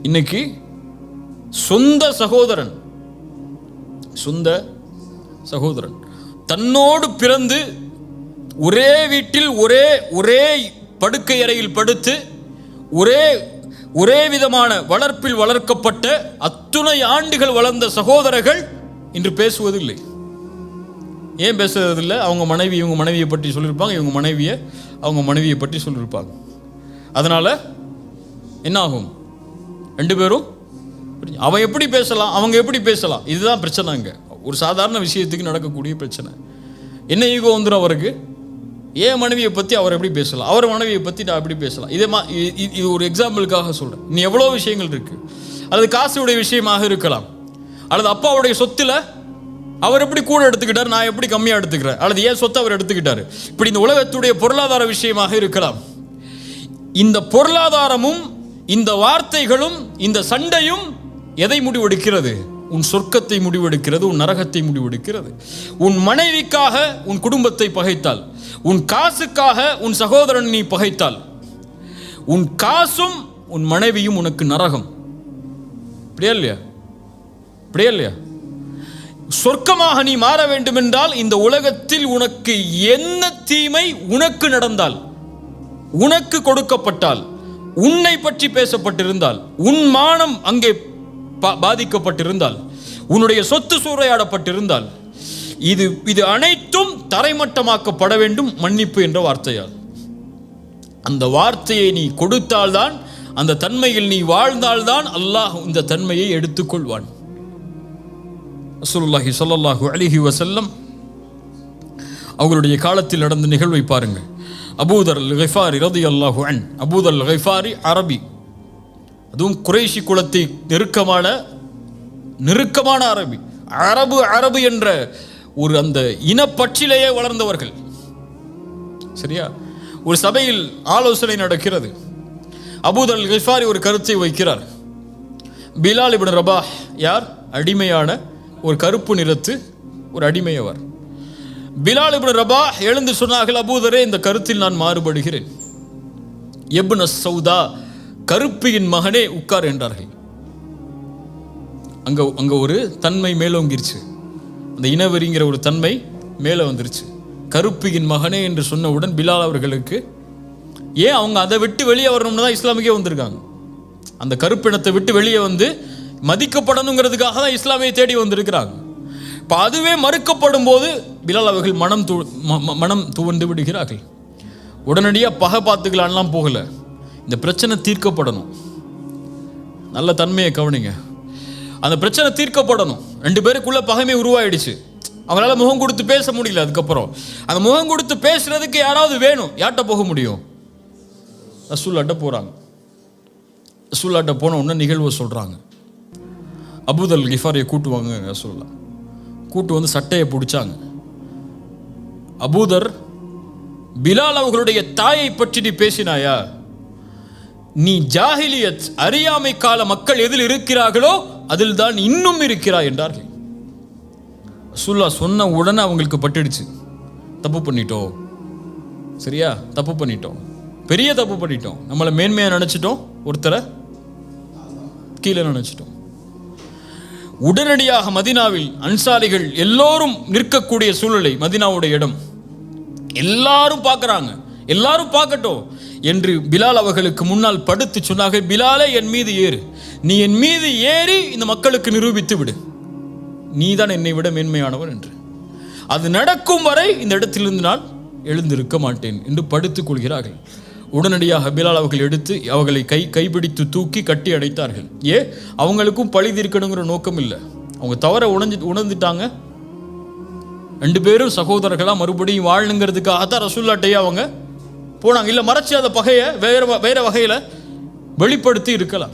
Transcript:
இன்னைக்கு சொந்த சகோதரன் தன்னோடு பிறந்து ஒரே வீட்டில் ஒரே படுக்கை அறையில் படுத்து ஒரே விதமான வளர்ப்பில் வளர்க்கப்பட்ட அத்துணை ஆண்டுகள் வளர்ந்த சகோதரர்கள் இன்று பேசுவதில்லை. ஏன் பேசுறதில்லை? அவங்க மனைவியை பற்றி சொல்லியிருப்பாங்க, அவங்க மனைவியை பற்றி சொல்லியிருப்பாங்க. அதனால என்ன ஆகும்? ரெண்டு பேரும் அவன் எப்படி பேசலாம், அவங்க எப்படி பேசலாம், இதுதான் பிரச்சனைங்க. ஒரு சாதாரண விஷயத்துக்கு நடக்கக்கூடிய பிரச்சனை. என்ன ஈகோ வந்துடும் அவருக்கு? ஏன் மனைவியை பற்றி அவர் எப்படி பேசலாம், அவர் மனைவியை பற்றி நான் எப்படி பேசலாம்? இது ஒரு எக்ஸாம்பிளுக்காக சொல்கிறேன். இன்னும் எவ்வளோ விஷயங்கள் இருக்குது. அல்லது காசுடைய விஷயமாக இருக்கலாம், அல்லது அப்பாவுடைய சொத்தில் அவர் எப்படி கூட எடுத்துக்கிட்டார், நான் எப்படி கம்மியாக எடுத்துக்கிறேன், அல்லது ஏன் சொத்தை அவர் எடுத்துக்கிட்டார். இப்படி இந்த உலகத்துடைய பொருளாதார விஷயமாக இருக்கலாம். இந்த பொருளாதாரமும் இந்த வார்த்தைகளும் இந்த சண்டையும் எதை முடிவெடுக்கிறது? உன் சொர்க்கத்தை முடிவெடுக்கிறது, உன் நரகத்தை முடிவெடுக்கிறது. உன் மனைவிக்காக உன் குடும்பத்தை பகைத்தால், உன் காசுக்காக உன் சகோதரன் நீ பகைத்தால், உன் காசும் உன் மனைவியும் உனக்கு நரகம். இப்படியா இல்லையா? சொர்க்கமாக நீ மாற வேண்டும் என்றால் இந்த உலகத்தில் உனக்கு என்ன தீமை உனக்கு நடந்தால், உனக்கு கொடுக்கப்பட்டால், உன்னை பற்றி பேசப்பட்டிருந்தால், உன் மானம் அங்கே பாதிக்கப்பட்டிருந்தால், உன்னுடைய சொத்து சூறையாடப்பட்டிருந்தால், இது அனைத்தும் தரைமட்டமாக்கப்பட வேண்டும் மன்னிப்பு என்ற வார்த்தையால். அந்த வார்த்தையை நீ கொடுத்தால்தான், அந்த தன்மையில் நீ வாழ்ந்தால்தான் அல்லாஹ் இந்த தன்மையை எடுத்துக்கொள்வான். ரசூலுல்லாஹி ஸல்லல்லாஹு அலைஹி வஸல்லம் அவர்களுடைய காலத்தில் நடந்த நிகழ்வை பாருங்கள். அபூதர் அல்-கிஃபாரி ரலியல்லாஹு அன்ஹு. அபூதர் அல்-கிஃபாரி அரபி, அதுவும் குறைஷி குலத்தை நெருக்கமான அரபி. அரபு என்ற ஒரு அந்த இனப்பற்றிலேயே வளர்ந்தவர்கள். சரியா? ஒரு சபையில் ஆலோசனை நடக்கிறது. அபூதர் அல்-கிஃபாரி ஒரு கருத்தை வைக்கிறார். பிலால் இப்னு ரபாஹ் யார்? அடிமையான ஒரு கருப்பு நிறத்து ஒரு அடிமையவர். பிலால் இப்னு ரபாஹ் எழுந்து சொன்னார்கள், அபூதரே, இந்த கருத்தில் நான் மாறுபடுகிறேன். இப்னு சௌதா, கருப்பியின் மகனே, உட்கார் என்றார்கள். அங்க ஒரு தன்மை மேலோங்கிருச்சு. அந்த இனவெறிங்கிற ஒரு தன்மை மேலே வந்துருச்சு. கருப்பியின் மகனே என்று சொன்னவுடன் பிலால் அவர்களுக்கு, ஏன் அவங்க அதை விட்டு வெளியே வரணும்னு தான் இஸ்லாமுக்கே வந்திருக்காங்க. அந்த கருப்பினத்தை விட்டு வெளியே வந்து மதிக்கப்படணுங்கிறதுக்காக தான் இஸ்லாமியை தேடி வந்திருக்கிறாங்க. இப்போ அதுவே மறுக்கப்படும் போது பிலால் அவர்கள் மனம் துவண்டு விடுகிறார்கள். உடனடியாக பகை பார்த்துக்கலான்லாம் போகல, இந்த பிரச்சனை தீர்க்கப்படணும். நல்ல தன்மையை கவனிங்க. அந்த பிரச்சனை தீர்க்கப்படணும். ரெண்டு பேருக்குள்ள பகைமை உருவாயிடுச்சு. அவங்களால முகம் கொடுத்து பேச முடியல. அதுக்கப்புறம் அந்த முகம் கொடுத்து பேசுறதுக்கு யாராவது வேணும். யார்கிட்ட போக முடியும்? ரசூலுல்லாஹ்ட்ட போகிறாங்க. ரசூலுல்லாஹ்ட்ட போன உடனே நிகழ்வு சொல்கிறாங்க. அபூதர் அல்-கிஃபாரியை கூட்டுவாங்க. ரசூலுல்லாஹ் கூட்டு வந்து சட்டையை பிடிச்சாங்க. அபூதர், பிலால் அவர்களுடைய தாயை பற்றி நீ பேசினாயா? நீ ஜாஹிலியத், அறியாமை கால மக்கள் எதில் இருக்கிறார்களோ அதில் தான் இன்னும் இருக்கிறாய் என்றார்கள். ரசூலுல்லாஹ் சொன்ன உடனே அவங்களுக்கு பட்டுடுச்சு. தப்பு பண்ணிட்டோம். சரியா? தப்பு பண்ணிட்டோம், பெரிய தப்பு பண்ணிட்டோம். நம்மளை மேன்மையாக நினச்சிட்டோம், ஒருத்தரை கீழே நினச்சிட்டோம். உடனடியாக மதீனாவில் அன்சாரிகள் எல்லோரும் நிற்கக்கூடிய சூழ்நிலை. மதீனாவுடைய இடம் எல்லாரும் பார்க்குறாங்க. எல்லாரும் பார்க்கட்டும் என்று பிலால் அவர்களுக்கு முன்னால் படுத்து சொன்னார்கள், பிலாலே, என் மீது ஏறு. நீ என் மீது ஏறி இந்த மக்களுக்கு நிரூபித்து விடு, நீதான் என்னை விட மேன்மையானவன் என்று. அது நடக்கும் வரை இந்த இடத்திலிருந்து நான் எழுந்திருக்க மாட்டேன் என்று படுத்துக் கொள்கிறார்கள். உடனடியாக பிலால் அவர்கள் எடுத்து அவர்களை கைப்பிடித்து தூக்கி கட்டி அடைத்தார்கள். அவங்களுக்கும் பழி தீர்க்கணுங்கிற நோக்கம் இல்லை. அவங்க தவற உணர்ந்துட்டாங்க. ரெண்டு பேரும் சகோதரர்களாக மறுபடியும் வாழணுங்கிறதுக்காகத்தான் ரசூலுல்லாஹ்ட்டே அவங்க போனாங்க. இல்லை மறைச்சி அந்த பகையை வேற வகையில் வெளிப்படுத்தி இருக்கலாம்.